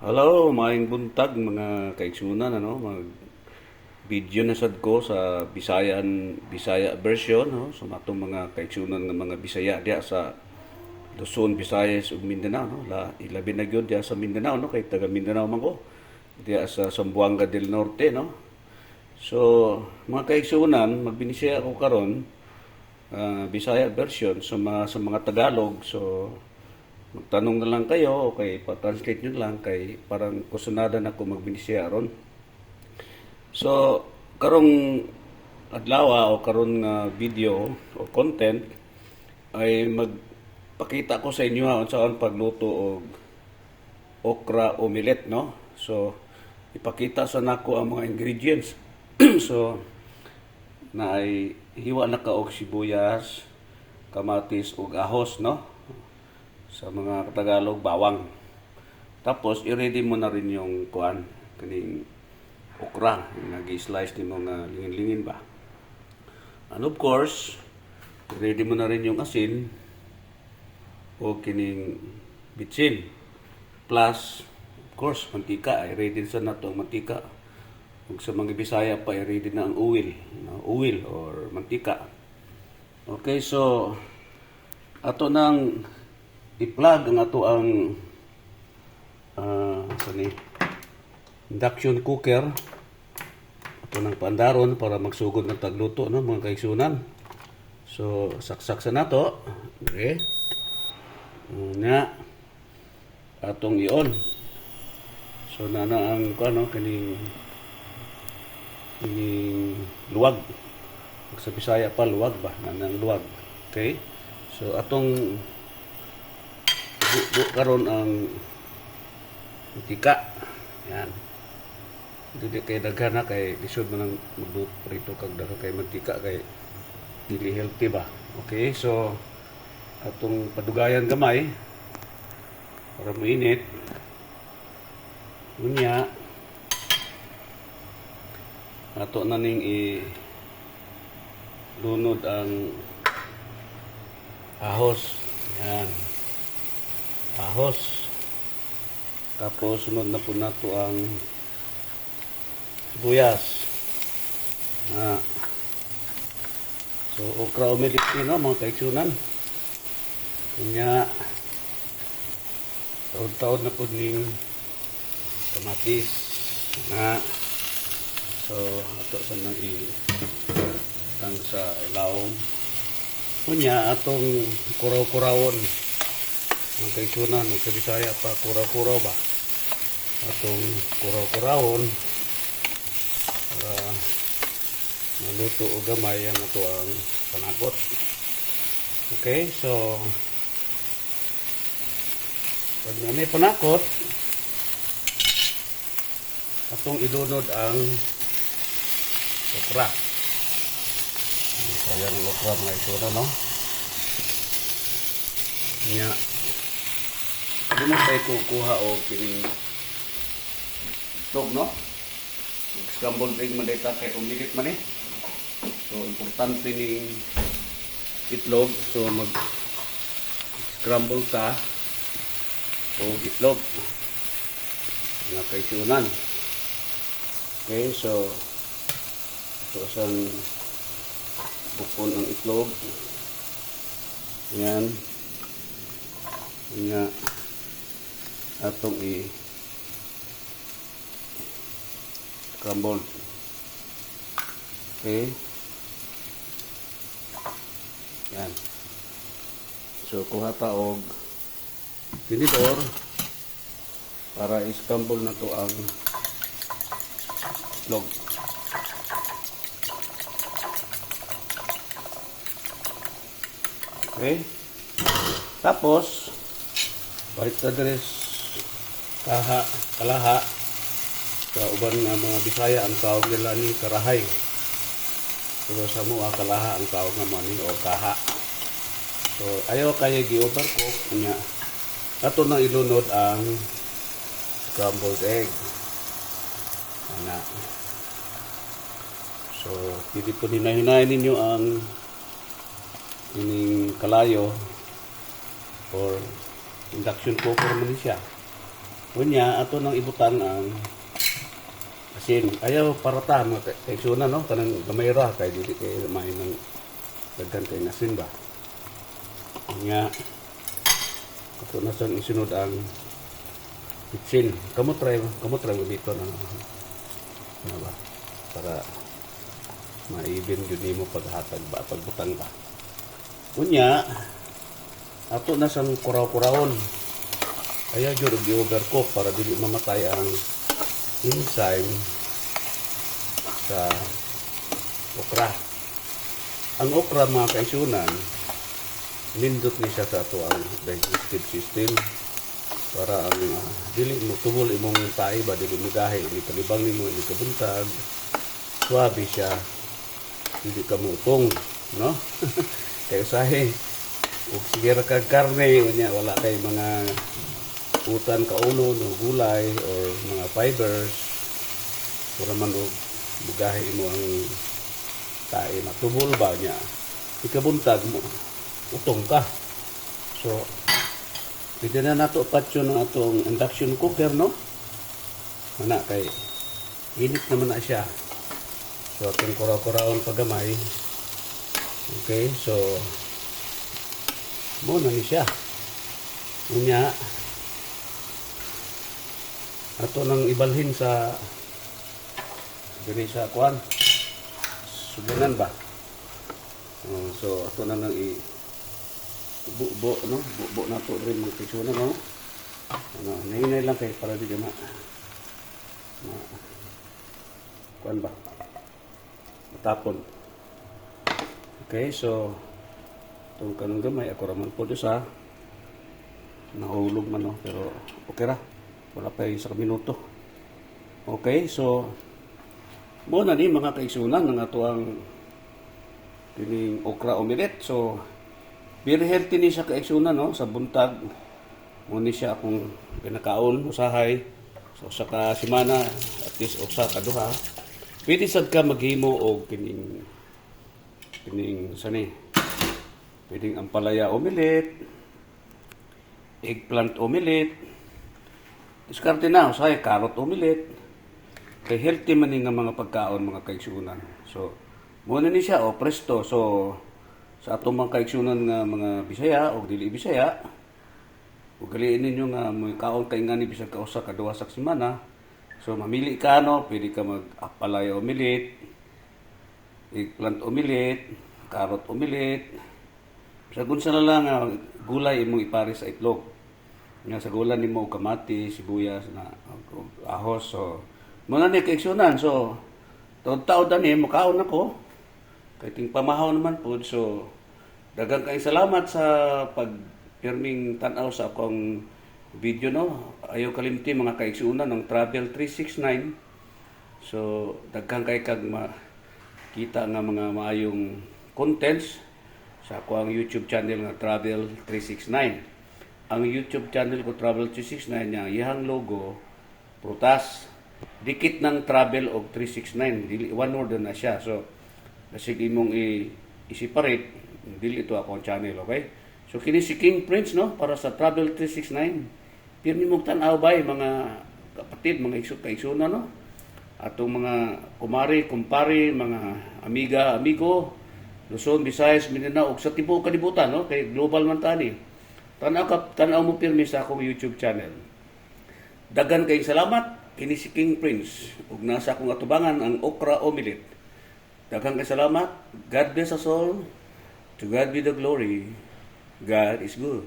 Hello, maayong buntag mga kaigsunan mag video na sad ko sa Bisaya version sa matong mga kaigsunan nga mga Bisaya diya sa Luzon, Visayas ug Mindanao ilabi na gyud diya sa Mindanao kay taga Mindanao man ko diya sa Zamboanga del Norte So, mga kaigsunan, magbinisaya ako karon Bisaya version sa mga Tagalog. So, magtanong na lang kayo, okay, pa-translate nyo lang, kay parang kusunada na ako magbinisya ron. So, karong adlaw o karong video o content ay magpakita ko sa inyo kung saan pagluto og okra omelette, no? So, ipakita sa nako ang mga ingredients. So, na ay hiwa na ka og sibuyas, kamatis ug ahos, no? Sa mga Tagalog, bawang. Tapos, i-ready mo na rin yung kaning okra, yung nag-slice din mo nga lingin-lingin ba. And of course, i-ready mo na rin yung asin o kining bitsin. Plus, of course, mantika. I-ready sa na ito ang mantika. Kung sa mga Bisaya pa, i-ready na ang oil or mantika. Okay, so, ato nang i-plug ang ato ang induction cooker ato ng pandaron para magsugod ng tagluto, no, mga kaigsunan. So, saksak sa nato. Okay. Nga atong i-on. So, nana ang kaning luwag. Sa Bisaya pa, luwag ba? Nanang luwag. Okay. So, atong karon ang mantika. Yan. Dili kay daghan na kay lisod man ang magluto prito kag daghan kay mantika kay dili healthy ba. Okay, so atong padugayan gamay para mainit. Unya ato na ning lunod ang ahos. Yan. Ahos. Tapos sunod na po nato ang sibuyas. So okra omelette no, mga kaigsunan. Kanya taon-taon na po ning kamatis. So ato sa nang tang sa ilawom. Kunya atong kuraw-kurawon. Mga kaigsunan, sa Bisaya pa, kuraw-kuraw ba? Atong kuraw-kurawon para maluto o gamay ang ito ang panakot. Okay, so pag may panakot, atong ilunod ang okra. Kaya ng okra, mga kaigsunan, no? Nga hindi mo tayo kukuha o kining itlog, no? Scrambled egg man dito kay umilit man eh. So, importante ning itlog. So, mag-scramble ta o itlog. Nga kaigsunan. Okay, so ito isang bukon ang itlog. Yan. Nga atong scrambled. Okay. Yan. So, kuha ta og tinidor para i-scramble na to ang itlog. Okay. Tapos, balik ta deres kalaha. Sa uban nga mga Bisaya, ang tawag nila ni karahay. Pero sa mga kalaha, ang tawag naman ni o kaha. So, ayaw kaya gi-overcook. Kanya, ato nang ilunod ang scrambled egg. Ana. So, pili po hinay-hinayin ninyo ang ining kalayo or induction cooker man siya. Kunya, ato nang ibutan ang asin. Ayaw parata mga kaigsunan, no? Kanang gamay ra, kay dili kay may ng daghan kay asin ba. Kunya, ato na sang isunod ang pitsin. Kamot try mo dito na ano ba? Para ma-even yun nimo paghatag ba, pagbutang ba. Kunya, ato na sang kuraw-kurawon. Ayaw yun i-overcook para dili mamatay ang enzyme sa okra. Ang okra mga kaisunan, nindot ni siya sa ato ang digestive system para ang dili mo tubol imong tae ba dili mo gahi ni kalibang nimo ni kabuntag suabe siya dili ka mutong no kay usahay ug sige ra kag karne unya wala kay mga utan kauno no gulay or mga fibers para man og bugahi mo ang tae matubol ba niya ikabuntag mo utong ka so pwede na nato patso ng atong induction cooker no mana kay init naman na siya so atong kuraw-kurawon pagamay okay so mo na ni siya unya ato nang ibalhin sa diri sa kuan suganan ba so ato na nang bubo no bubo na to rin mga pisuna no ano nahinay lang kay para di ma kuan ba matapon okay so itong kanong gamay ako raman po sa nahulog man no pero okay ra wala pa yung sa minuto. Okay, so mo na ni mga kaigsunan ng ato ang kining okra omelette. So very healthy ni siya kaigsunan no sa buntag. Mo ni siya akong pinakaon usahay so sa ka semana at least usa ka duha. Pwede sad ka maghimo og kining sani. Pwedeng ampalaya omelette, eggplant omelette, diskarte na, usahay, carrot omelette. Kay healthy man nga mga pagkaon, mga kaigsunan. So, muna ni siya, presto. So, sa atong mga kaigsunan nga mga Bisaya o dili Bisaya, o galiin ninyo nga may kaon kay nga ni bisag kausa kaduha sak semana. So, mamili ka no, pwede ka mag-apalaya omelette, eggplant omelette, carrot omelette. Sa gunsa na lang gulay imong ipare sa itlog. Nga sa gulan nimo kamati, sibuyas na ahos so muna ni kaigsunan so taud-taud ani makaon ako kay ting pamahaw naman po so daghang kay salamat sa pagpirming tan-aw sa akong video no ayo kalimti mga kaigsunan ng Travel 369 so daghang kay kag makita nga mga maayong contents sa akong YouTube channel nga Travel 369. Ang YouTube channel ko Travel 369 niya, iyang logo, prutas. Dikit ng Travel og 369, one word na siya. So, kasi imong i-separate, dili ito akong channel, okay? So, kini si King Prince, no? Para sa Travel 369. Pirmi mong tanaw ba, mga kapatid, mga kaigsunan, no? Atong mga kumari, kumpari, mga amiga, amigo, Luzon, Visayas, Mindanao, ug sa tibuok kalibutan, no? Kay global man tani. Tanaw mo pirmi sa akong YouTube channel. Dagan kayong salamat, kini si King Prince. Ug nasa akong atubangan ang okra omelette. Dagan kayong salamat. God bless us all. To God be the glory. God is good.